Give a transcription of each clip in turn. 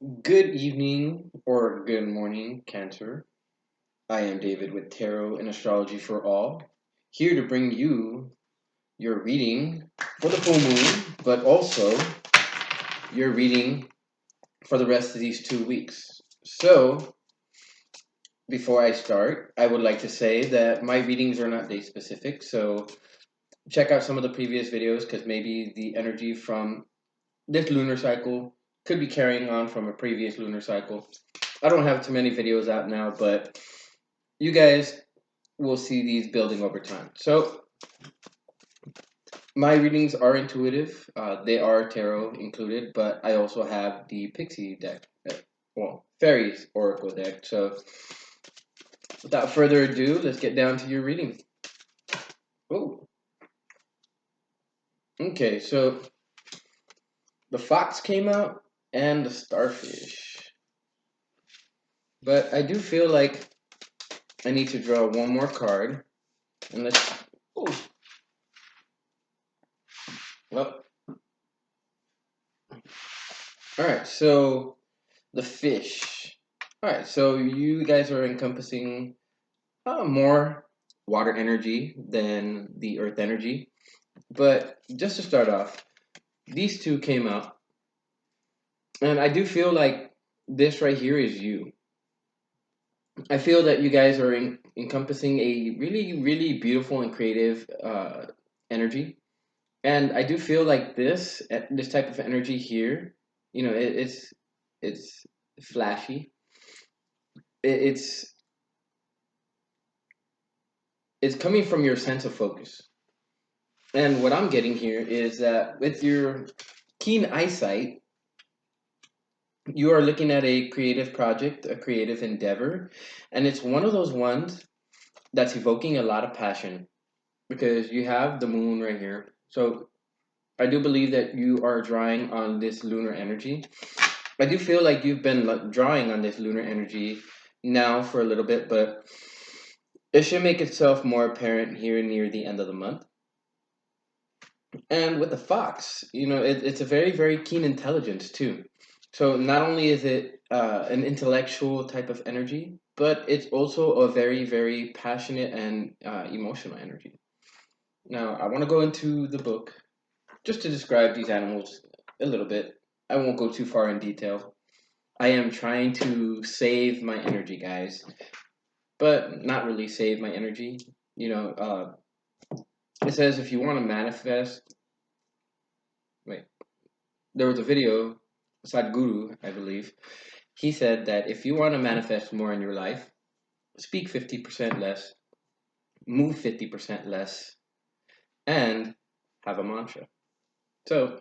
Good evening or good morning, Cancer. I am David with Tarot and Astrology for All, here to bring you your reading for the full moon, but also your reading for the rest of these 2 weeks. So, before I start, I would like to say that my readings are not date specific, so check out some of the previous videos because maybe the energy from this lunar cycle could be carrying on from a previous lunar cycle. I don't have too many videos out now, but you guys will see these building over time. So my readings are intuitive. They are tarot included, but I also have the Pixie deck, Fairies Oracle deck. So without further ado, let's get down to your reading. Oh, okay. So the fox came out and the starfish, but I do feel like I need to draw one more card, and let's. Oh, well, all right. So the fish. All right, so you guys are encompassing more water energy than the earth energy. But just to start off, these two came out, and I do feel like this right here is you. I feel that you guys are encompassing a really, really beautiful and creative energy. And I do feel like this type of energy here, it's flashy. It's it's coming from your sense of focus. And what I'm getting here is that with your keen eyesight, you are looking at a creative project, a creative endeavor, and it's one of those ones that's evoking a lot of passion because you have the moon right here. So I do believe that you are drawing on this lunar energy. I do feel like you've been drawing on this lunar energy now for a little bit, but it should make itself more apparent here near the end of the month. And with the fox, it's a very, very keen intelligence too. So not only is it an intellectual type of energy, but it's also a very, very passionate and emotional energy. Now, I want to go into the book just to describe these animals a little bit. I won't go too far in detail. I am trying to save my energy, guys, but not really save my energy. You know, it says if you want to manifest, wait, there was a video, Sadhguru, I believe. He said that if you want to manifest more in your life, speak 50% less, move 50% less, and have a mantra. So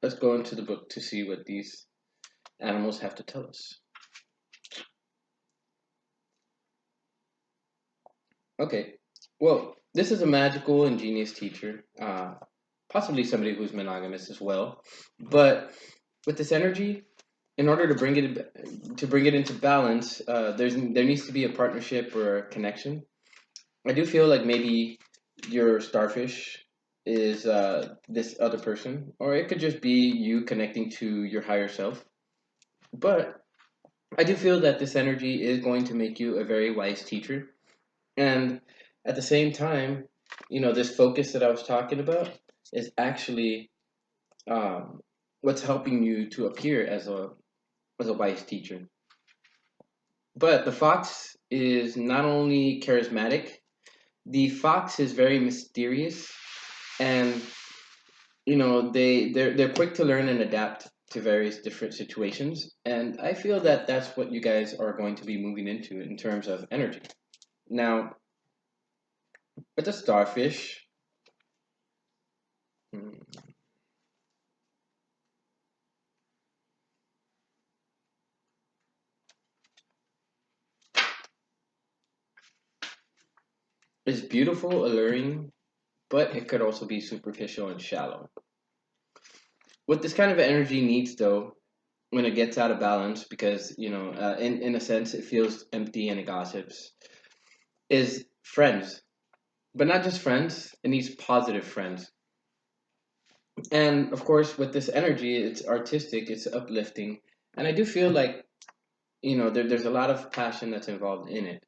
let's go into the book to see what these animals have to tell us. Okay, well, this is a magical and genius teacher, possibly somebody who's monogamous as well. But with this energy, in order to bring it into balance, there needs to be a partnership or a connection. I do feel like maybe your starfish is this other person, or it could just be you connecting to your higher self. But I do feel that this energy is going to make you a very wise teacher. And at the same time, this focus that I was talking about is actually um, what's helping you to appear as a wise teacher. But the fox is not only charismatic, the fox is very mysterious, and they're quick to learn and adapt to various different situations. And I feel that that's what you guys are going to be moving into in terms of energy. Now, with the starfish, hmm, it's beautiful, alluring, but it could also be superficial and shallow. What this kind of energy needs, though, when it gets out of balance, because in a sense, it feels empty and it gossips, is friends, but not just friends. It needs positive friends. And of course, with this energy, it's artistic, it's uplifting, and I do feel like there's a lot of passion that's involved in it.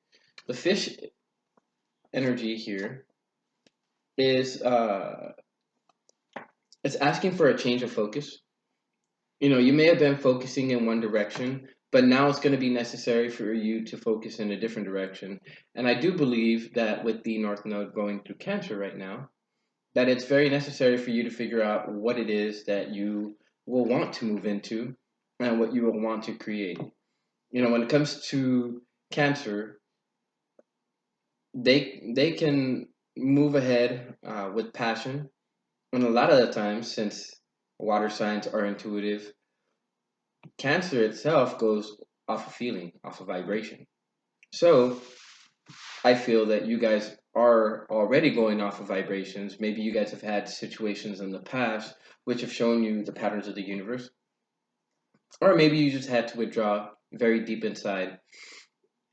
The fish energy here is it's asking for a change of focus. You may have been focusing in one direction, but now it's going to be necessary for you to focus in a different direction. And I do believe that with the North Node going through Cancer right now, that it's very necessary for you to figure out what it is that you will want to move into and what you will want to create. When it comes to Cancer, they can move ahead with passion, and a lot of the times, since water signs are intuitive, Cancer itself goes off of feeling, off of vibration. So I feel that you guys are already going off of vibrations. Maybe you guys have had situations in the past which have shown you the patterns of the universe, or maybe you just had to withdraw very deep inside,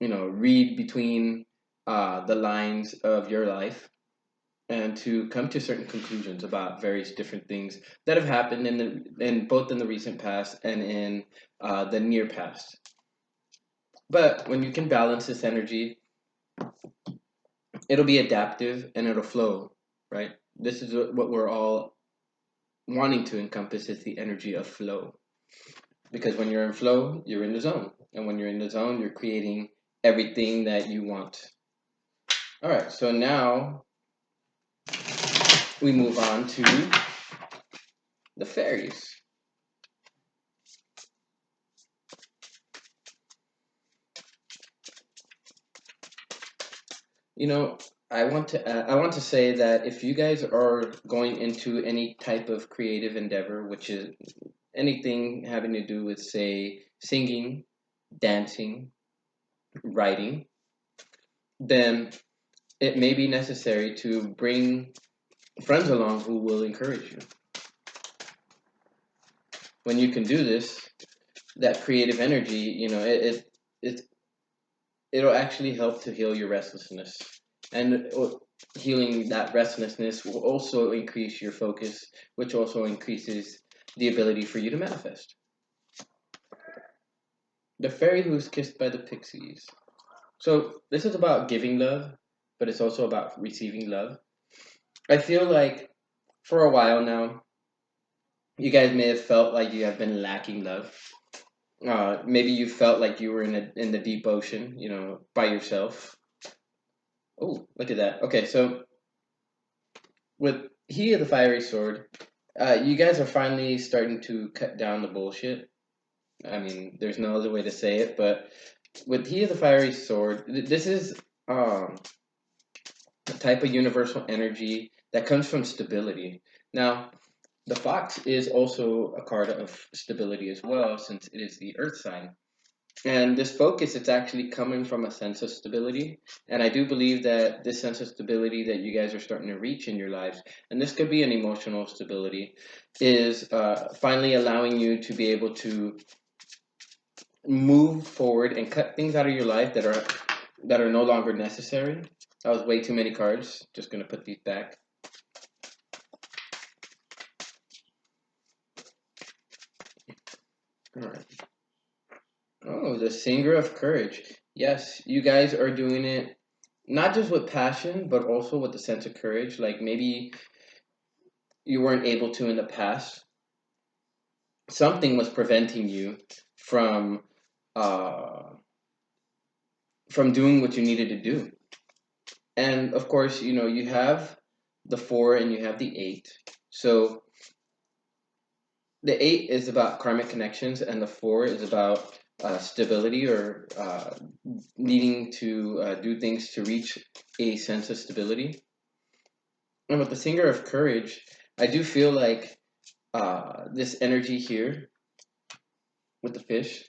read between the lines of your life and to come to certain conclusions about various different things that have happened in both in the recent past and in the near past. But when you can balance this energy, it'll be adaptive and it'll flow, right? This is what we're all wanting to encompass is the energy of flow. Because when you're in flow, you're in the zone. And when you're in the zone, you're creating everything that you want. All right, so now we move on to the fairies. You know, I want to say that if you guys are going into any type of creative endeavor, which is anything having to do with, say, singing, dancing, writing, then it may be necessary to bring friends along who will encourage you. When you can do this, that creative energy, it it'll actually help to heal your restlessness, and healing that restlessness will also increase your focus, which also increases the ability for you to manifest. The fairy who's kissed by the pixies. So this is about giving love, but it's also about receiving love. I feel like for a while now, you guys may have felt like you have been lacking love. Maybe you felt like you were in the deep ocean, by yourself. Oh, look at that. Okay, so with He of the Fiery Sword, you guys are finally starting to cut down the bullshit. I mean, there's no other way to say it, but with He of the Fiery Sword, this is um, a type of universal energy that comes from stability. Now, the fox is also a card of stability as well, since it is the earth sign. And this focus, it's actually coming from a sense of stability. And I do believe that this sense of stability that you guys are starting to reach in your lives, and this could be an emotional stability, is finally allowing you to be able to move forward and cut things out of your life that are no longer necessary. That was way too many cards. Just gonna put these back. All right. Oh, the Singer of Courage. Yes, you guys are doing it not just with passion, but also with a sense of courage. Like maybe you weren't able to in the past. Something was preventing you from uh, from doing what you needed to do. And of course, you have the four and you have the eight. So the eight is about karmic connections, and the four is about stability or needing to do things to reach a sense of stability. And with the Singer of Courage, I do feel like this energy here with the fish,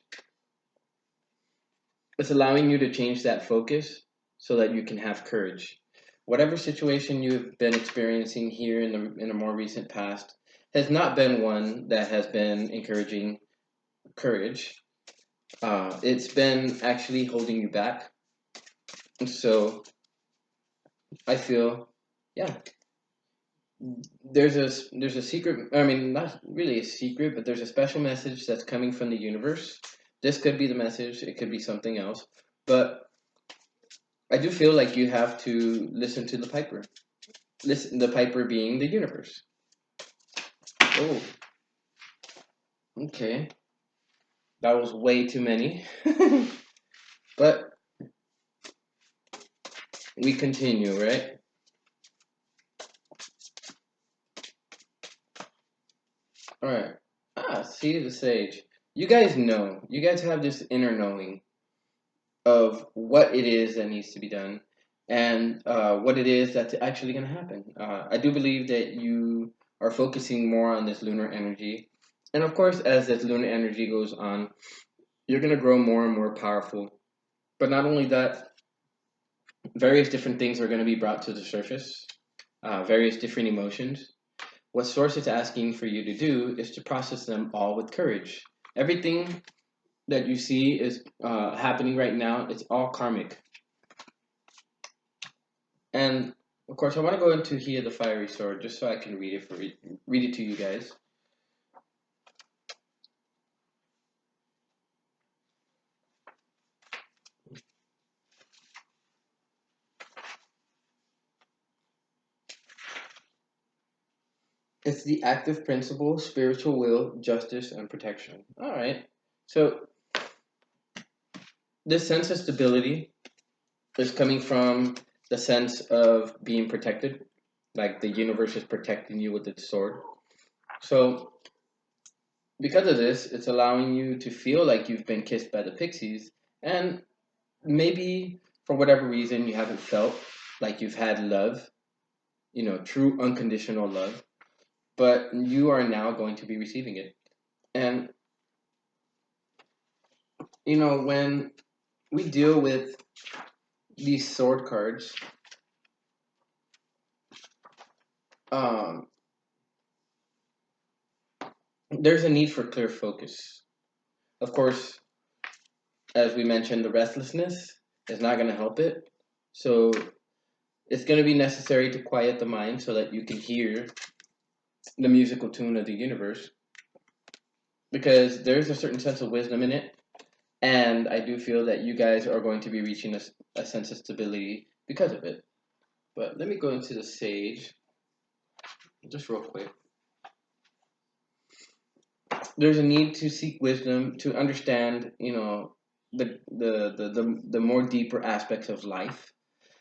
it's allowing you to change that focus so that you can have courage. Whatever situation you've been experiencing here in a more recent past has not been one that has been encouraging courage. It's been actually holding you back. So I feel, yeah, there's a secret. I mean, not really a secret, but there's a special message that's coming from the universe. This could be the message. It could be something else. But I do feel like you have to listen to the piper. Listen, the piper being the universe. Oh, okay. That was way too many. But we continue, right? All right. See the sage. You guys know. You guys have this inner knowing of what it is that needs to be done and what it is that's actually going to happen. I do believe that you are focusing more on this lunar energy. And of course, as this lunar energy goes on, you're going to grow more and more powerful. But not only that, various different things are going to be brought to the surface, various different emotions. What Source is asking for you to do is to process them all with courage. Everything that you see is happening right now, it's all karmic. And of course, I want to go into here the fiery sword just so I can read it to you guys. It's the active principle, spiritual will, justice, and protection. All right. So this sense of stability is coming from the sense of being protected, like the universe is protecting you with its sword. So because of this, it's allowing you to feel like you've been kissed by the pixies, and maybe for whatever reason you haven't felt like you've had love, true unconditional love, but you are now going to be receiving it. And when we deal with these sword cards, um, there's a need for clear focus. Of course, as we mentioned, the restlessness is not going to help it. So it's going to be necessary to quiet the mind so that you can hear the musical tune of the universe, because there's a certain sense of wisdom in it. And I do feel that you guys are going to be reaching a sense of stability because of it. But let me go into the sage just real quick. There's a need to seek wisdom to understand, the more deeper aspects of life.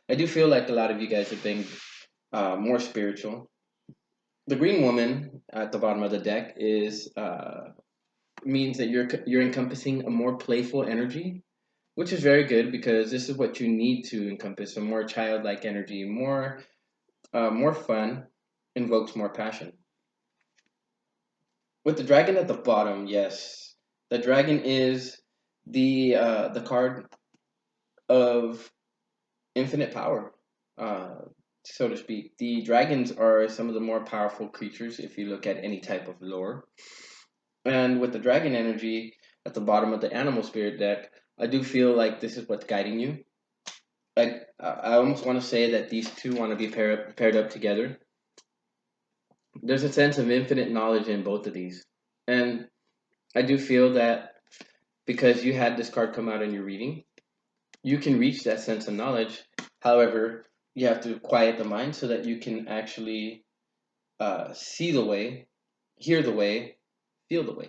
I do feel like a lot of you guys have been more spiritual. The green woman at the bottom of the deck is means that you're encompassing a more playful energy, which is very good because this is what you need to encompass: a more childlike energy, more fun, invokes more passion. With the dragon at the bottom, yes, the dragon is the card of infinite power, uh, so to speak. The dragons are some of the more powerful creatures if you look at any type of lore. And with the dragon energy at the bottom of the animal spirit deck, I do feel like this is what's guiding you. Like I almost want to say that these two want to be paired up together. There's a sense of infinite knowledge in both of these, and I do feel that because you had this card come out in your reading, you can reach that sense of knowledge. However, you have to quiet the mind so that you can actually see the way, hear the way, feel the way.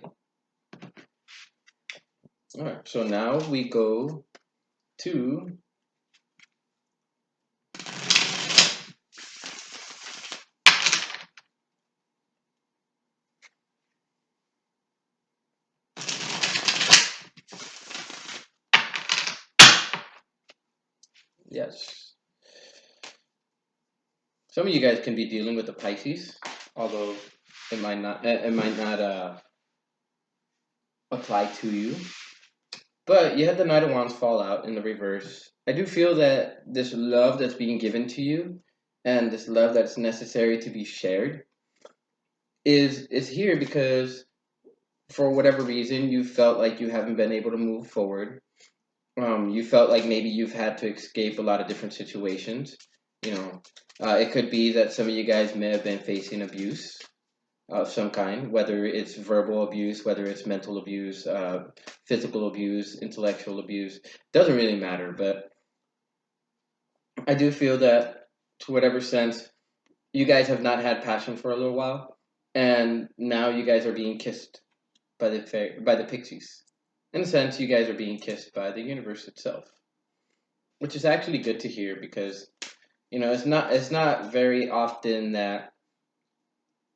All right. So now we go to yes. Some of you guys can be dealing with the Pisces, although it might not apply to you. But you had the Knight of Wands fall out in the reverse. I do feel that this love that's being given to you and this love that's necessary to be shared is here because for whatever reason you felt like you haven't been able to move forward. You felt like maybe you've had to escape a lot of different situations. You know, it could be that some of you guys may have been facing abuse of some kind, whether it's verbal abuse, whether it's mental abuse, physical abuse, intellectual abuse. Doesn't really matter, but I do feel that to whatever sense, you guys have not had passion for a little while, and now you guys are being kissed by by the pixies. In a sense, you guys are being kissed by the universe itself, which is actually good to hear because it's not very often that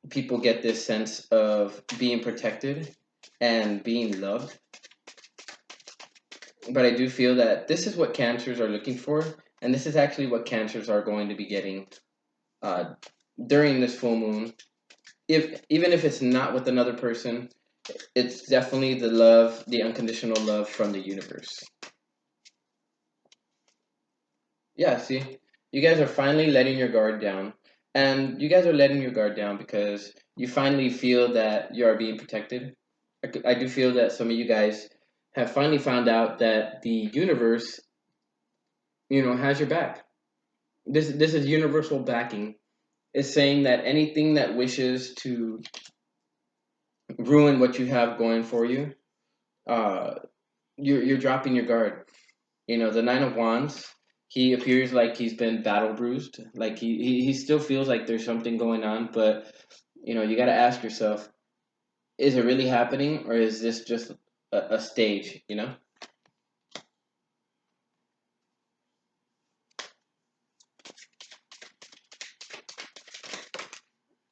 people get this sense of being protected and being loved. But I do feel that this is what cancers are looking for, and this is actually what cancers are going to be getting uh, during this full moon. If even if it's not with another person, it's definitely the love, the unconditional love from the universe. Yeah, see, you guys are finally letting your guard down, and you guys are letting your guard down because you finally feel that you are being protected. I do feel that some of you guys have finally found out that the universe, has your back. This is universal backing. It's saying that anything that wishes to ruin what you have going for you, uh, you're dropping your guard. The Nine of Wands, he appears like he's been battle bruised. Like he still feels like there's something going on, but you got to ask yourself, is it really happening, or is this just a stage?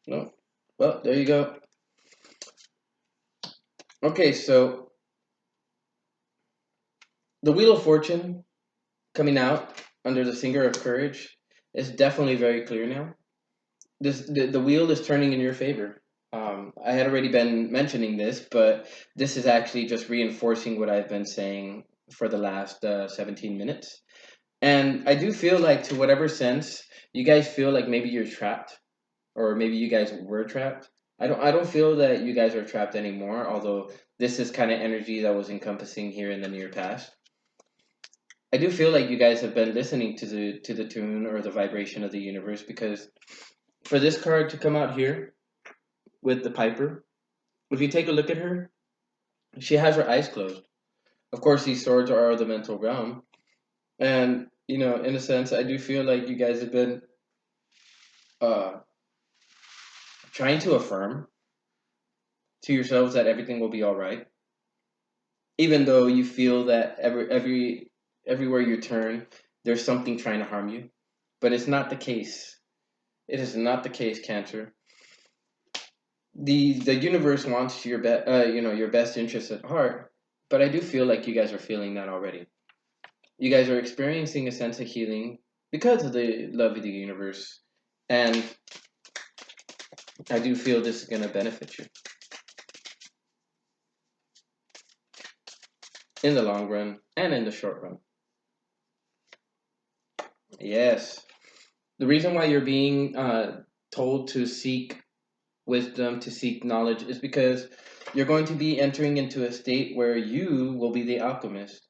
No. Well, there you go. Okay, so the Wheel of Fortune coming out under the Singer of Courage is definitely very clear now. The wheel is turning in your favor. I had already been mentioning this, but this is actually just reinforcing what I've been saying for the last 17 minutes. And I do feel like, to whatever sense, you guys feel like maybe you're trapped, or maybe you guys were trapped. I don't feel that you guys are trapped anymore, although this is kind of energy that was encompassing here in the near past. I do feel like you guys have been listening to the tune or the vibration of the universe, because for this card to come out here with the Piper, if you take a look at her, she has her eyes closed. Of course, these swords are the mental realm, and in a sense, I do feel like you guys have been uh, trying to affirm to yourselves that everything will be all right, even though you feel that everywhere you turn, there's something trying to harm you. But it's not the case. It is not the case, Cancer. The universe wants your best interest at heart, but I do feel like you guys are feeling that already. You guys are experiencing a sense of healing because of the love of the universe, and I do feel this is going to benefit you in the long run and in the short run. Yes, the reason why you're being told to seek wisdom, to seek knowledge, is because you're going to be entering into a state where you will be the alchemist.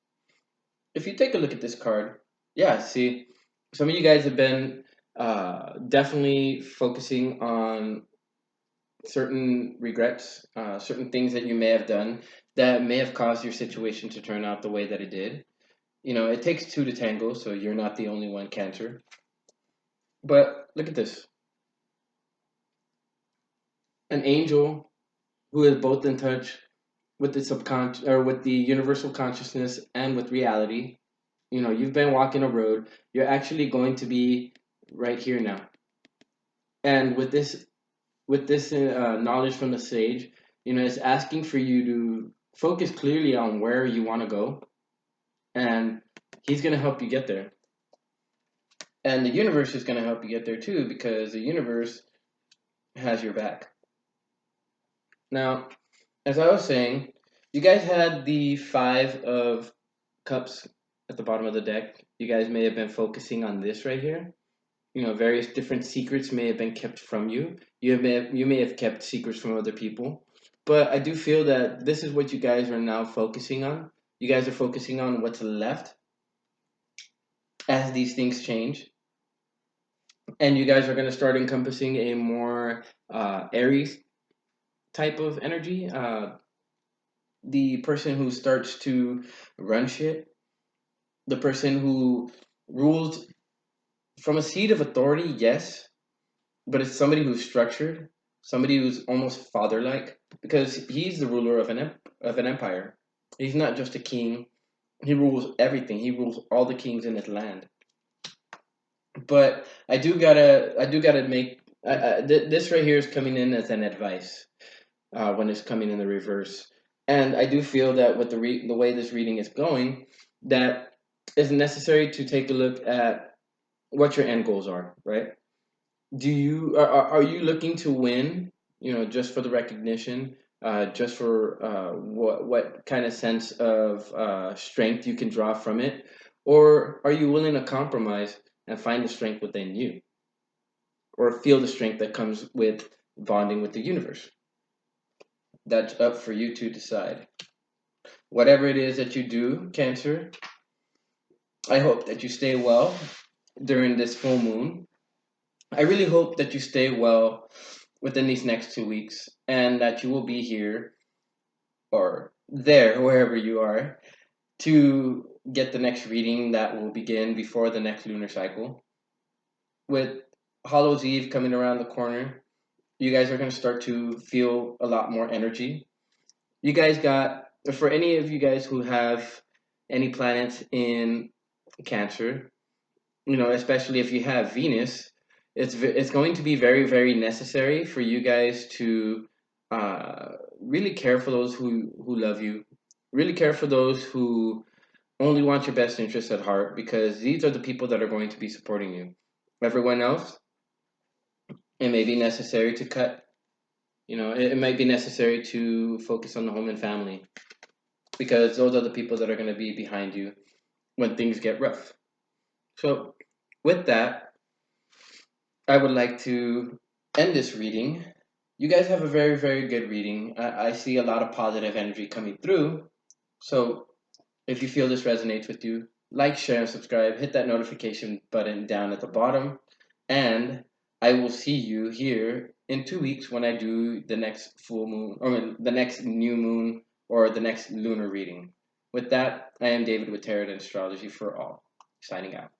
If you take a look at this card, yeah, see, some of you guys have been definitely focusing on certain regrets, certain things that you may have done that may have caused your situation to turn out the way that it did. It takes two to tango, so you're not the only one, Cancer. But look at this: an angel who is both in touch with the subconscious, or with the universal consciousness, and with reality. You've been walking a road. You're actually going to be right here now, and with this knowledge from the sage, it's asking for you to focus clearly on where you want to go, and he's going to help you get there. And the universe is going to help you get there too, because the universe has your back. Now, as I was saying, you guys had the Five of Cups at the bottom of the deck. You guys may have been focusing on this right here. Various different secrets may have been kept from you. You may have kept secrets from other people. But I do feel that this is what you guys are now focusing on. You guys are focusing on what's left as these things change. and you guys are going to start encompassing a more Aries type of energy. The person who starts to run shit, the person who rules from a seat of authority, yes, but it's somebody who's structured, somebody who's almost father-like, because he's the ruler of of an empire. He's not just a king. He rules everything. He rules all the kings in his land. But I do gotta make this right here is coming in as an advice when it's coming in the reverse, and I do feel that with the way this reading is going, that it's necessary to take a look at what your end goals are. Right? Do you are you looking to win? You know, just for the recognition, just for what kind of sense of strength you can draw from it, or are you willing to compromise and find the strength within you, or feel the strength that comes with bonding with the universe? That's up for you to decide. Whatever it is that you do, Cancer, I hope that you stay well during this full moon. I really hope that you stay well within these next 2 weeks and that you will be here or there, wherever you are, to get the next reading that will begin before the next lunar cycle. With Hollow's Eve coming around the corner, you guys are going to start to feel a lot more energy. You guys got, for any of you guys who have any planets in Cancer, you know, especially if you have Venus, it's going to be very very necessary for you guys to really care for those who love you, really care for those who only want your best interests at heart, because these are the people that are going to be supporting you. Everyone else, it may be necessary to cut. You know, it might be necessary to focus on the home and family, because those are the people that are going to be behind you when things get rough. So, with that, I would like to end this reading. You guys have a very, very good reading. I see a lot of positive energy coming through. So, if you feel this resonates with you, like, share, and subscribe. Hit that notification button down at the bottom. And I will see you here in 2 weeks when I do the next full moon, or the next new moon, or the next lunar reading. With that, I am David with Tarot and Astrology for All, signing out.